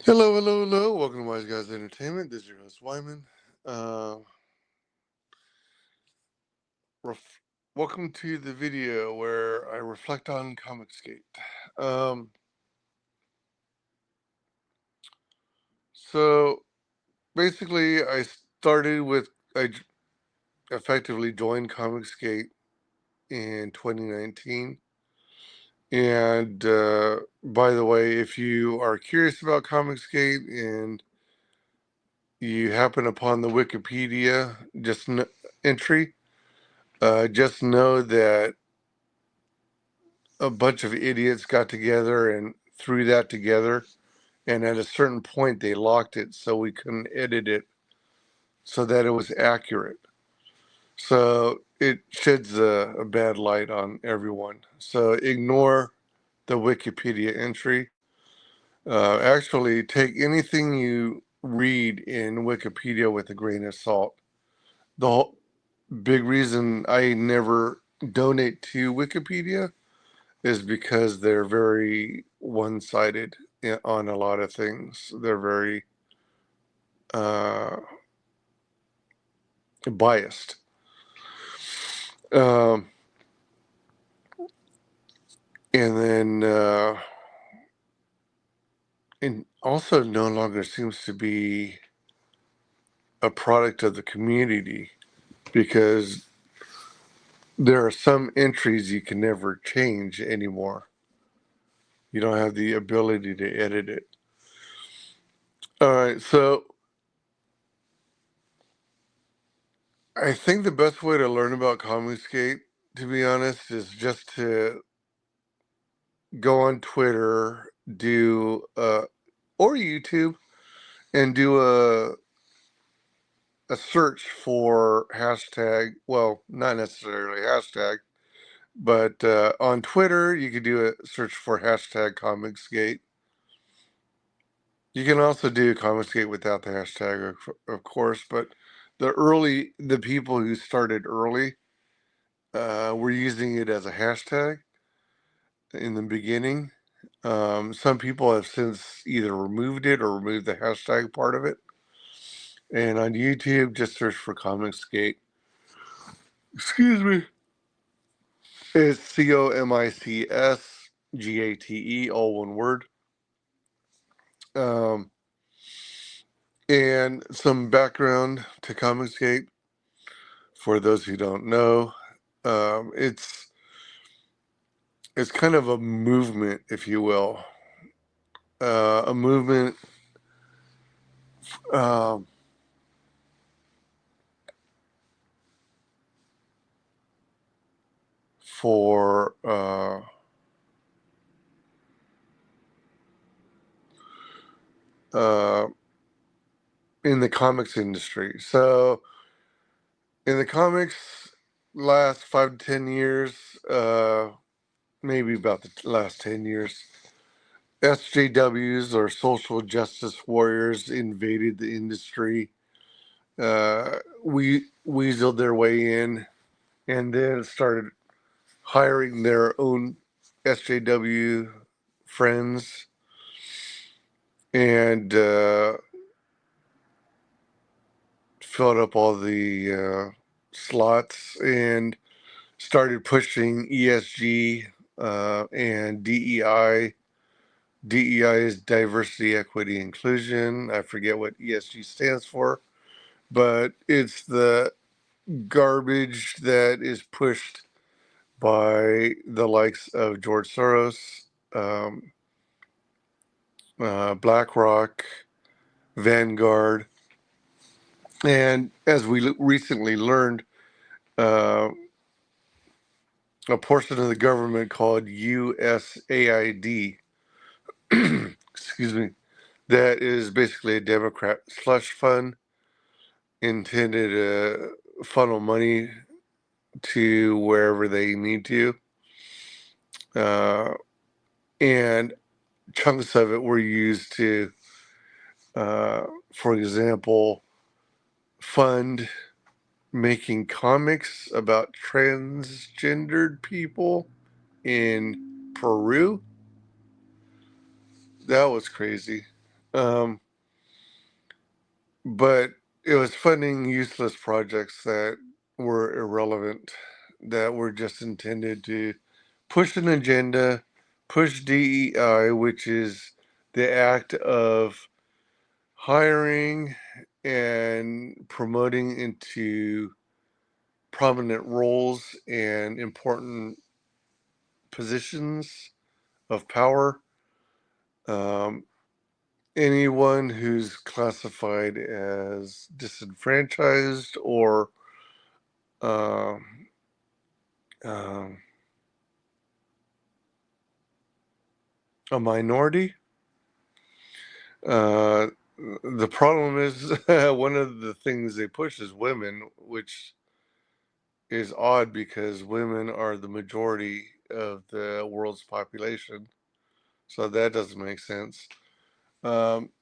Hello, hello, hello. Welcome to WyzGyz Entertainment. This is your host, Wyman. Uh, ref- Welcome to the video where I reflect on ComicsGate. Um, so basically, I effectively joined ComicsGate in 2019. And by the way, if you are curious about ComicsGate and you happen upon the Wikipedia entry, just know that a bunch of idiots got together and threw that together, and at a certain point they locked it so we couldn't edit it so that it was accurate. So it sheds a bad light on everyone. So ignore the Wikipedia entry. Actually, take anything you read in Wikipedia with a grain of salt. The whole big reason I never donate to Wikipedia is because they're very one-sided on a lot of things. They're very uh, biased. Um, and then, and also no longer seems to be a product of the community because there are some entries you can never change anymore. You don't have the ability to edit it. All right, so I think the best way to learn about ComicsGate, to be honest, is just to go on Twitter, do or YouTube, and do a search for hashtag. Well, not necessarily hashtag, but on Twitter you could do a search for hashtag ComicsGate. You can also do ComicsGate without the hashtag, of course, but the people who started early were using it as a hashtag in the beginning. Some people have since either removed it or removed the hashtag part of it. And on YouTube, just search for ComicsGate. Excuse me. It's ComicsGate, all one word. Um, and some background to ComicsGate for those who don't know. It's kind of a movement, if you will, a movement. Um, for uh, in the comics industry. So in the comics, last 5 to 10 years, maybe about the last 10 years, SJWs or social justice warriors invaded the industry. We weaseled their way in, and then started hiring their own SJW friends and filled up all the slots and started pushing ESG and DEI. DEI is diversity, equity, inclusion. I forget what ESG stands for, but it's the garbage that is pushed by the likes of George Soros, um, BlackRock, Vanguard, and as we recently learned, uh, a portion of the government called USAID, excuse me, that is basically a Democrat slush fund intended to funnel money to wherever they need to. Uh, and chunks of it were used to, for example, fund making comics about transgendered people in Peru. That was crazy. Um, but it was funding useless projects that were irrelevant, that were just intended to push an agenda, push DEI, which is the act of hiring and promoting into prominent roles and important positions of power. Um, Anyone who's classified as disenfranchised or um, um, a minority. Uh, the problem is one of the things they push is women, which is odd because women are the majority of the world's population. So that doesn't make sense.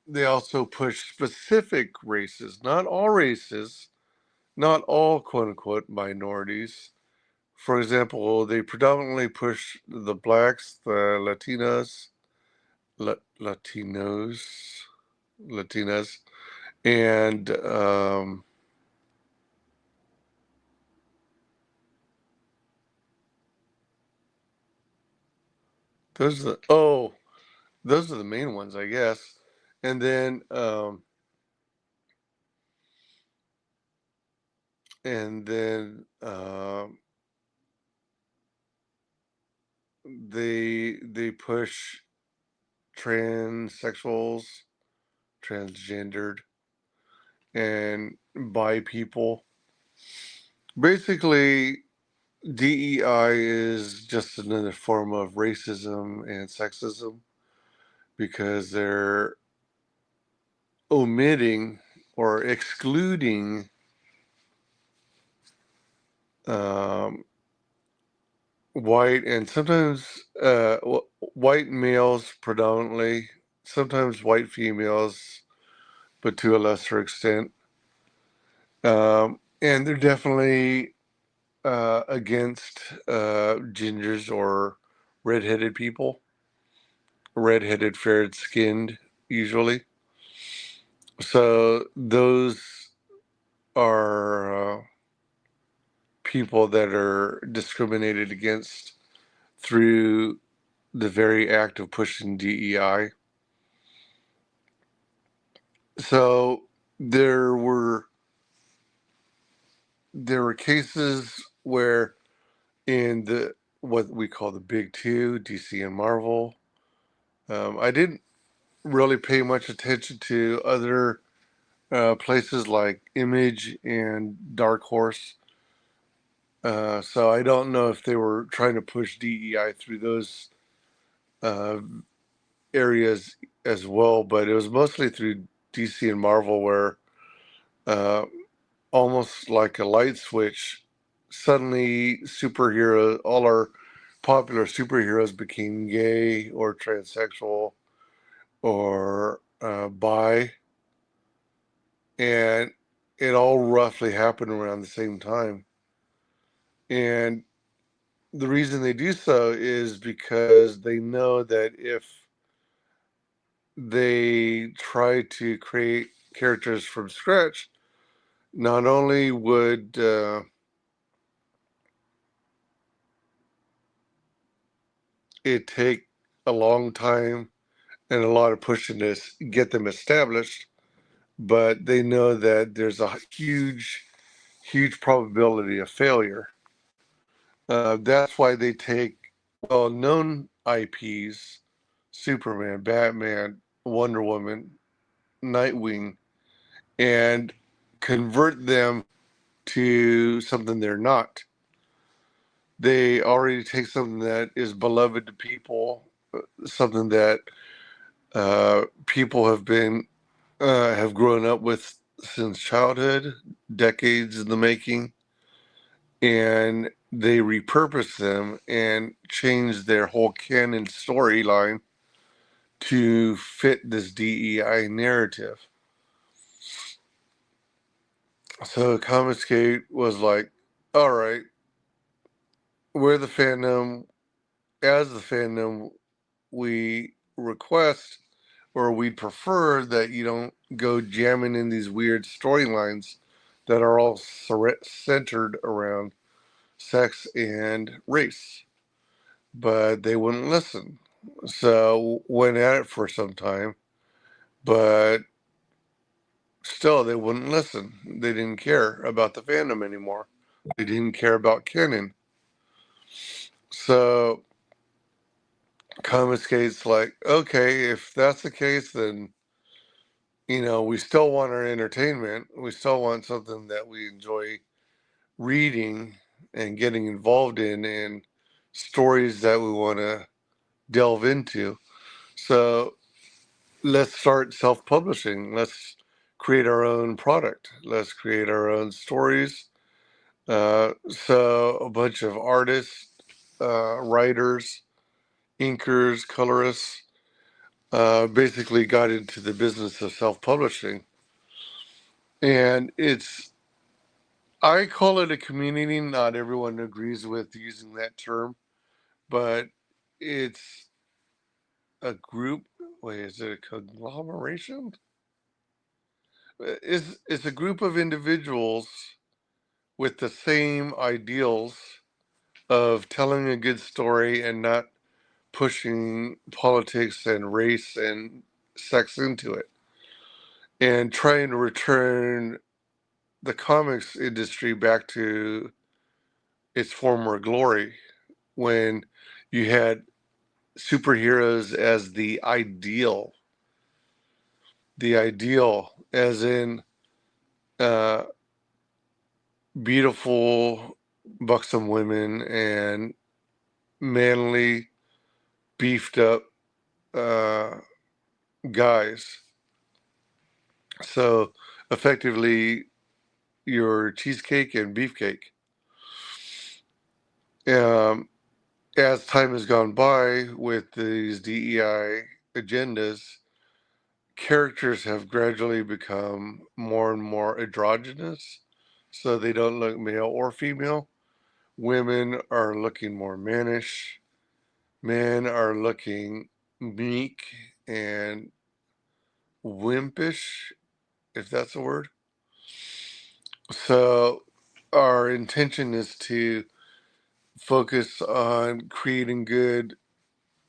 They also push specific races, not all races, not all quote unquote minorities. For example, they predominantly push the blacks, the Latinos, Latinos, Latinas, and those are those are the main ones, I guess. And then and then they push transsexuals, transgendered, and bi people. Basically, DEI is just another form of racism and sexism because they're omitting or excluding um, white and sometimes white males predominantly, sometimes white females, but to a lesser extent. And they're definitely against gingers or redheaded people, redheaded, fair skinned, usually. So those are people that are discriminated against through the very act of pushing DEI. So there were cases where in the what we call the big two, DC and Marvel, I didn't really pay much attention to other places like Image and Dark Horse. So I don't know if they were trying to push DEI through those uh, areas as well, but it was mostly through DC and Marvel where uh, almost like a light switch, suddenly superhero, all our popular superheroes became gay or transsexual or bi, and it all roughly happened around the same time. And the reason they do so is because they know that if they try to create characters from scratch, not only would it take a long time and a lot of pushing to get them established, but they know that there's a huge probability of failure. That's why they take well-known IPs, Superman, Batman, Wonder Woman, Nightwing, and convert them to something they're not. They already take something that is beloved to people, something that people have grown up with since childhood, decades in the making, and they repurpose them and change their whole canon storyline to fit this DEI narrative. So ComicsGate was like, all right, we're the fandom. As the fandom, we request or we'd prefer that you don't go jamming in these weird storylines that are all centered around sex and race. But they wouldn't listen. So went at it for some time, but still they wouldn't listen. They didn't care about the fandom anymore. They didn't care about canon. So ComicsGate's like, okay, if that's the case, then we still want our entertainment. We still want something that we enjoy reading and getting involved in, and stories that we want to delve into. So let's start self-publishing. Let's create our own product. Let's create our own stories. So a bunch of artists, writers, inkers, colorists, basically got into the business of self-publishing. And I call it a community. Not everyone agrees with using that term, but it's a group. Wait, is it a conglomeration? It's a group of individuals with the same ideals of telling a good story and not pushing politics and race and sex into it, and trying to return the comics industry back to its former glory when you had superheroes as the ideal as in uh, beautiful buxom women and manly beefed up uh, guys. So effectively, your cheesecake and beefcake. Um, as time has gone by with these DEI agendas, characters have gradually become more and more androgynous, so they don't look male or female. Women are looking more mannish. Men are looking meek and wimpish, if that's a word. So our intention is to focus on creating good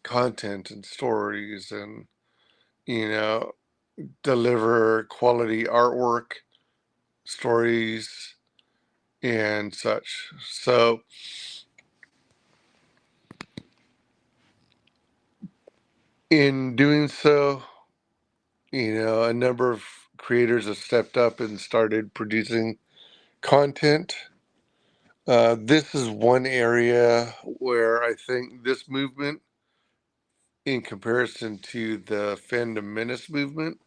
content and stories and, you know, deliver quality artwork, stories, and such. So, in doing so, a number of creators have stepped up and started producing content. This is one area where I think this movement, in comparison to the fandom menace movement,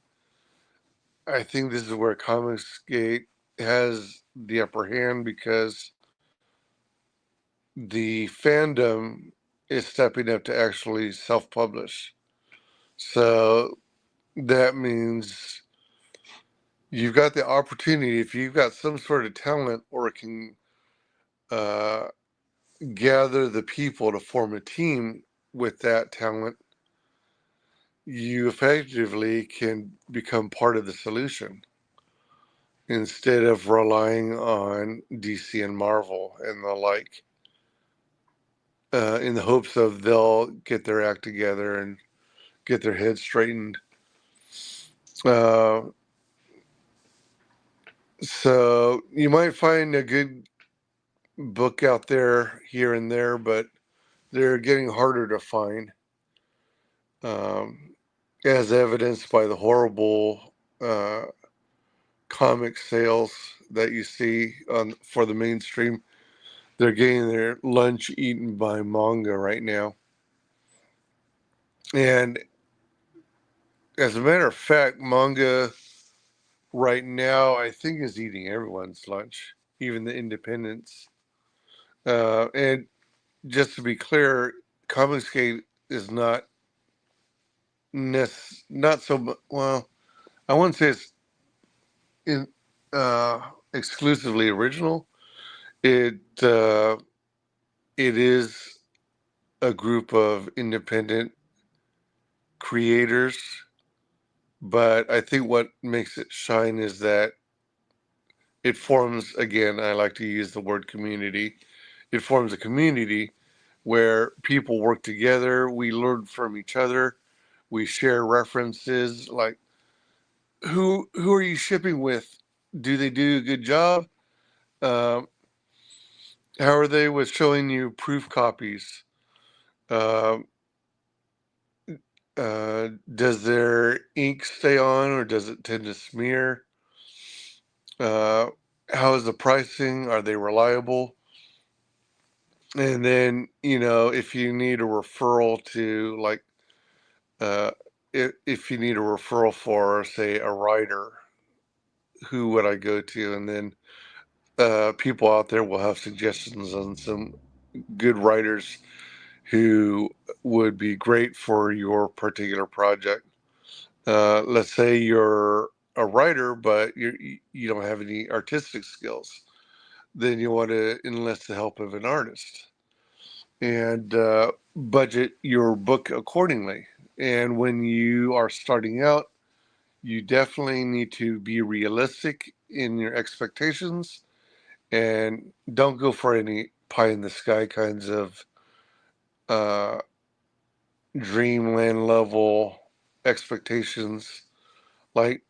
I think this is where ComicsGate has the upper hand because the fandom is stepping up to actually self-publish. So that means you've got the opportunity, if you've got some sort of talent or can uh, gather the people to form a team with that talent, you effectively can become part of the solution instead of relying on DC and Marvel and the like, in the hopes of they'll get their act together and get their heads straightened. Uh, so you might find a good book out there here and there, but they're getting harder to find, um, as evidenced by the horrible uh, comic sales that you see for the mainstream. They're getting their lunch eaten by manga right now. And as a matter of fact, manga right now, I think, is eating everyone's lunch, even the independents. And just to be clear, ComicsGate is not so well. I wouldn't say it's in, exclusively original. It uh, it is a group of independent creators But I think what makes it shine is that it forms, again, I like to use the word community. It forms a community where people work together, we learn from each other, we share references, like who are you shipping with? Do they do a good job? Um, how are they with showing you proof copies? Um does their ink stay on or does it tend to smear? Uh, how is the pricing? Are they reliable? And then, if you need a referral to, like, uh, if you need a referral for, say, a writer, who would I go to? And then people out there will have suggestions on some good writers who would be great for your particular project. Let's say you're a writer, but you don't have any artistic skills. Then you want to enlist the help of an artist and budget your book accordingly. And when you are starting out, you definitely need to be realistic in your expectations and don't go for any pie in the sky kinds of uh, dreamland level expectations. Like,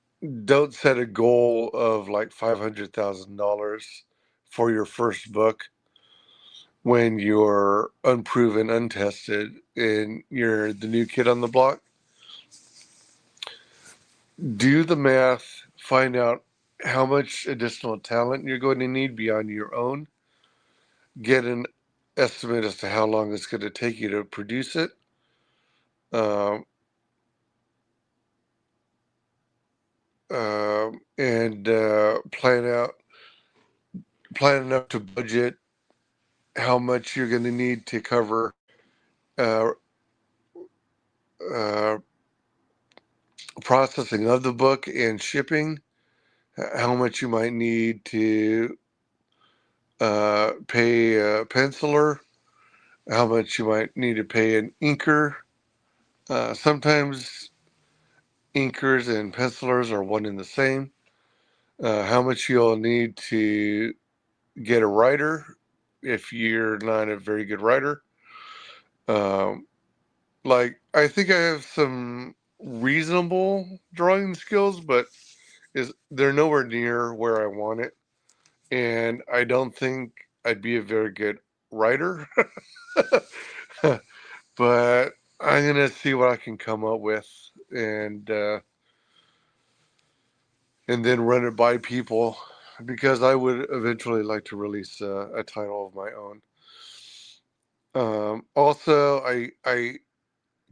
don't set a goal of like $500,000 for your first book when you're unproven, untested, and you're the new kid on the block. Do the math, find out how much additional talent you're going to need beyond your own, get an estimate as to how long it's going to take you to produce it. Um, and plan enough to budget how much you're going to need to cover uh, uh, processing of the book and shipping, how much you might need to pay a penciler, how much you might need to pay an inker. Sometimes inkers and pencilers are one and the same. How much you'll need to get a writer if you're not a very good writer. Um, like, I think I have some reasonable drawing skills, but they're nowhere near where I want it. And I don't think I'd be a very good writer. But I'm gonna see what I can come up with, and and then run it by people, because I would eventually like to release a title of my own. Also, I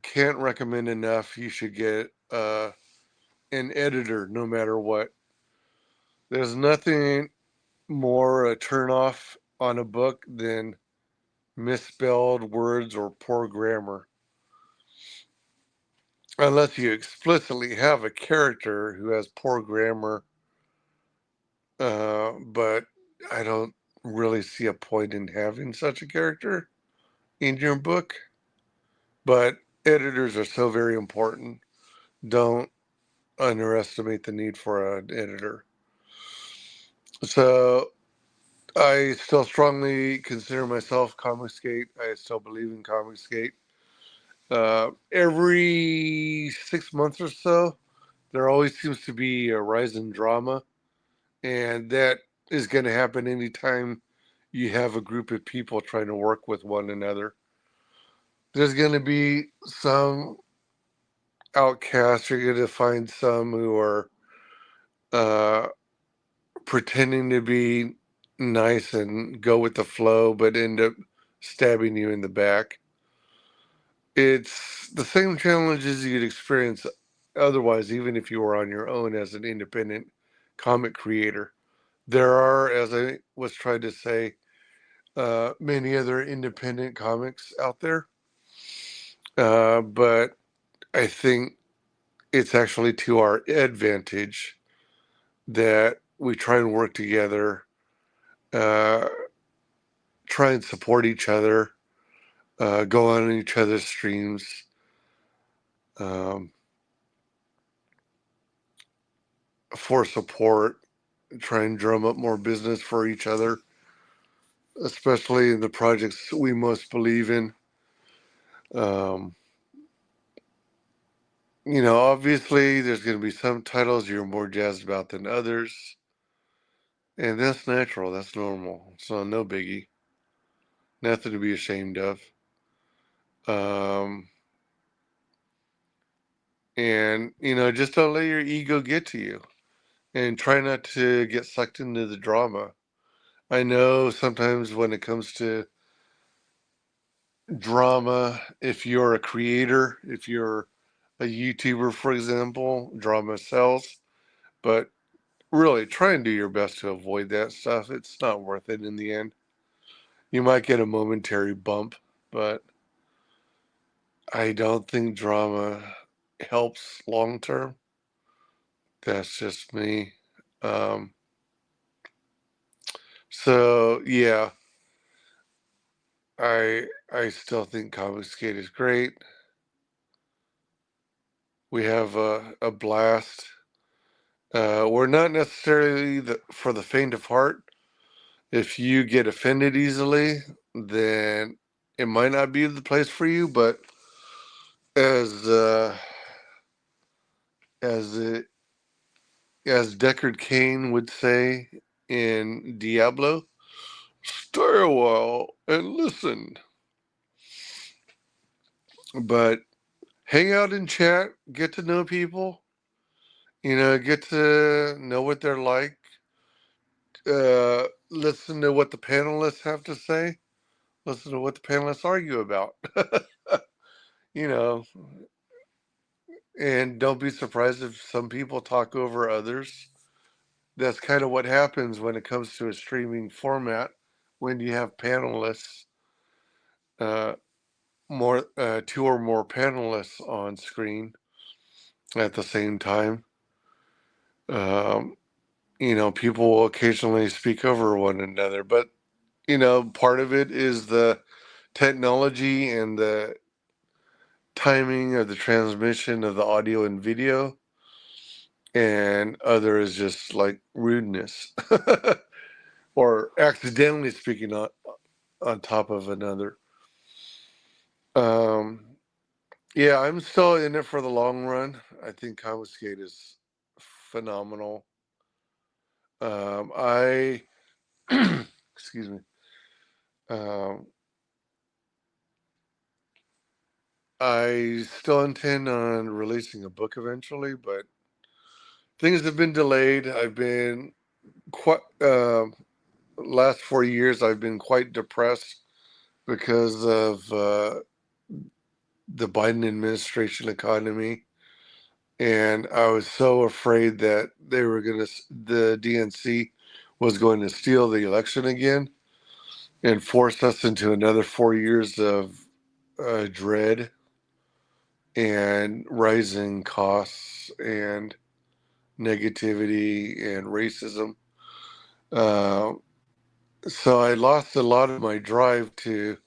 can't recommend enough. You should get an editor, no matter what. There's nothing more a turnoff on a book than misspelled words or poor grammar. Unless you explicitly have a character who has poor grammar, but I don't really see a point in having such a character in your book. But editors are so very important. Don't underestimate the need for an editor. So I still strongly consider myself ComicsGate. I still believe in ComicsGate. Every 6 months or so, there always seems to be a rise in drama, and that is going to happen anytime you have a group of people trying to work with one another. There's going to be some outcasts. You're going to find some who are uh, pretending to be nice and go with the flow, but end up stabbing you in the back. It's the same challenges you'd experience otherwise, even if you were on your own as an independent comic creator. There are, as I was trying to say, many other independent comics out there, but I think it's actually to our advantage that we try and work together, uh, try and support each other, go on each other's streams. Um, for support, try and drum up more business for each other, especially in the projects we most believe in. Um, obviously, there's going to be some titles you're more jazzed about than others, and that's natural. That's normal. So no biggie. Nothing to be ashamed of. Um, and just don't let your ego get to you, and try not to get sucked into the drama. I know sometimes when it comes to drama, if you're a creator, if you're a YouTuber, for example, drama sells. But really, try and do your best to avoid that stuff. It's not worth it in the end. You might get a momentary bump, but I don't think drama helps long term. That's just me. Um, so yeah, I still think ComicsGate is great. We have a blast. We're not necessarily for the faint of heart. If you get offended easily, then it might not be the place for you. But as as it, as Deckard Cain would say in Diablo, stay a while and listen. But hang out and chat, get to know people. Get to know what they're like. Listen to what the panelists have to say. Listen to what the panelists argue about. you know, and don't be surprised if some people talk over others. That's kind of what happens when it comes to a streaming format when you have panelists, uh, more two or more panelists on screen at the same time. Um, people will occasionally speak over one another, but part of it is the technology and the timing of the transmission of the audio and video, and other is just like rudeness or accidentally speaking on top of another. Um, yeah, I'm still in it for the long run. I think ComicsGate is phenomenal. I excuse me. Um, I still intend on releasing a book eventually, but things have been delayed. I've been quite last 4 years. I've been quite depressed because of the Biden administration economy, and I was so afraid that the DNC was going to steal the election again and force us into another 4 years of dread and rising costs and negativity and racism. Uh, so I lost a lot of my drive to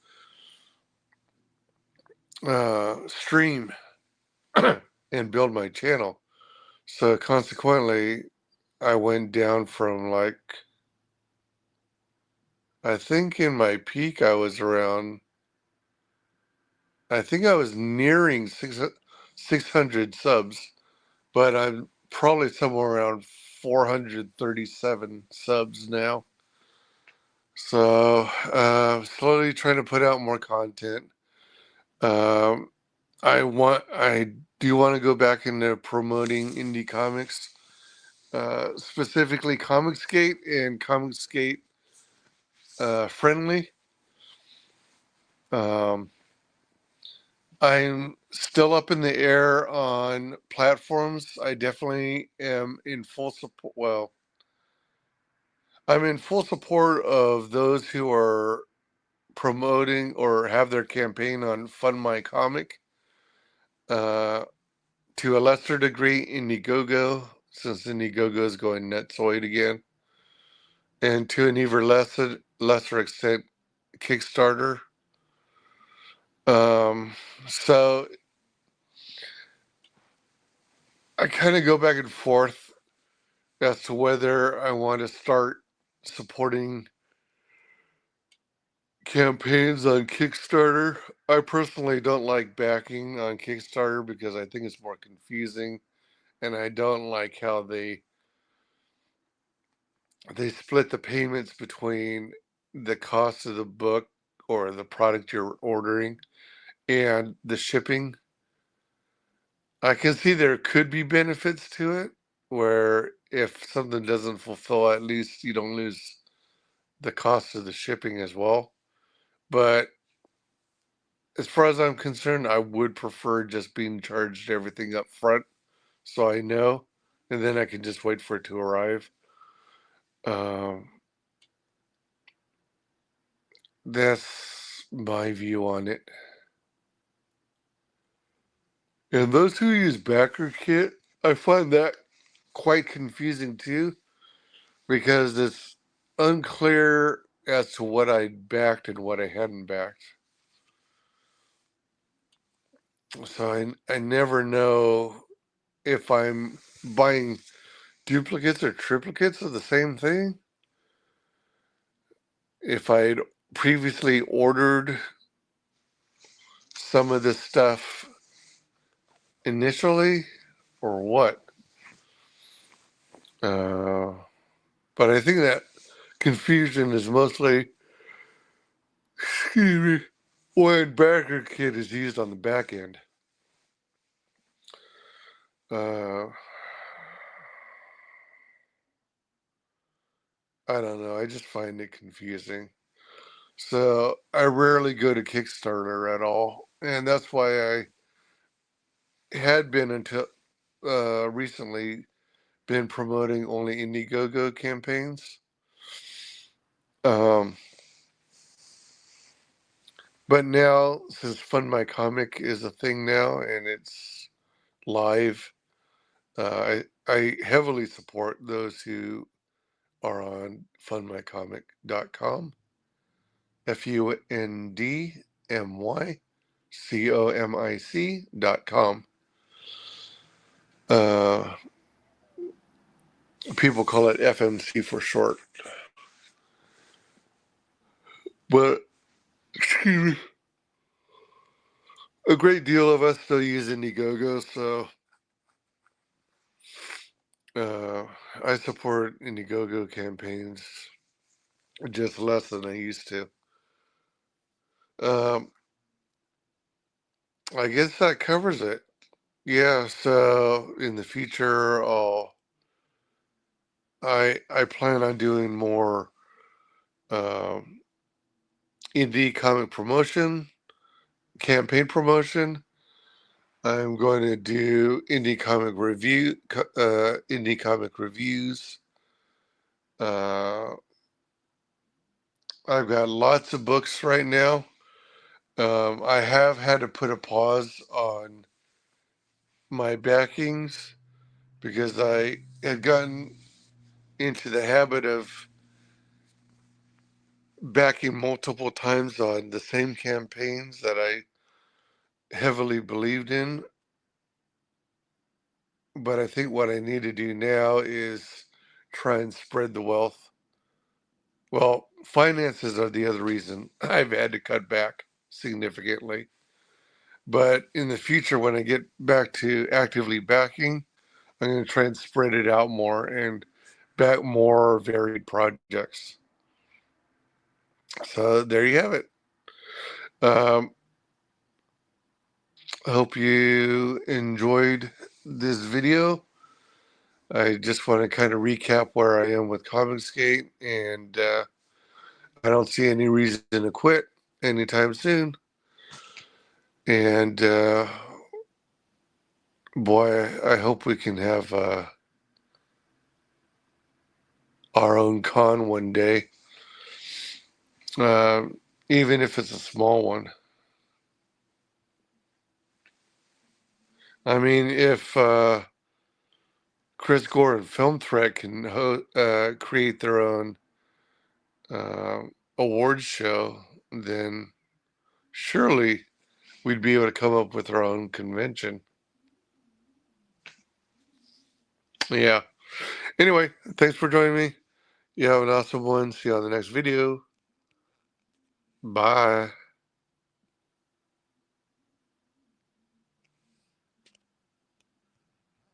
stream and build my channel. So consequently, I went down from I think in my peak, I think I was nearing 600 subs, but I'm probably somewhere around 437 subs now. So, slowly trying to put out more content. Um, I do want to go back into promoting indie comics, specifically ComicsGate and ComicsGate friendly. Um, I'm still up in the air on platforms. I definitely am in full support. Well, I'm in full support of those who are promoting or have their campaign on Fund My Comic. To a lesser degree, Indiegogo, since Indiegogo is going netsoid again, and to an even lesser extent, Kickstarter. So I kind of go back and forth. as to whether I want to start supporting campaigns on Kickstarter. I personally don't like backing on Kickstarter because I think it's more confusing, and I don't like how they split the payments between the cost of the book or the product you're ordering and the shipping. I can see there could be benefits to it, where if something doesn't fulfill, at least you don't lose the cost of the shipping as well. But as far as I'm concerned, I would prefer just being charged everything up front so I know, and then I can just wait for it to arrive. Um, that's my view on it. And those who use BackerKit, I find that quite confusing too, because it's unclear as to what I backed and what I hadn't backed. So I never know if I'm buying duplicates or triplicates of the same thing. If I'd previously ordered some of this stuff initially or what. But I think that confusion is mostly, excuse me, when BackerKit is used on the back end. I don't know. I just find it confusing. So I rarely go to Kickstarter at all. And that's why I had been until recently been promoting only Indiegogo campaigns. Um, but now, since Fund My Comic is a thing now and it's live, I heavily support those who are on fundmycomic.com. FUNDMYCOMIC.com. People call it FMC for short. But, excuse me, a great deal of us still use Indiegogo, so I support Indiegogo campaigns just less than I used to. Um, I guess that covers it. Yeah, so in the future, I plan on doing more um, indie comic promotion, campaign promotion. I'm going to do indie comic reviews. Uh, I've got lots of books right now. I have had to put a pause on my backings because I had gotten into the habit of backing multiple times on the same campaigns that I heavily believed in. But I think what I need to do now is try and spread the wealth. Well, finances are the other reason I've had to cut back significantly. But in the future, when I get back to actively backing, I'm going to try and spread it out more and back more varied projects. So there you have it. Um, I hope you enjoyed this video. I just want to kind of recap where I am with ComicsGate, and I don't see any reason to quit anytime soon. And boy, I hope we can have our own con one day, uh, even if it's a small one. I mean, if Chris Gore and Film Threat can create their own uh, awards show, then surely we'd be able to come up with our own convention. Yeah. Anyway, thanks for joining me. You have an awesome one. See you on the next video. Bye.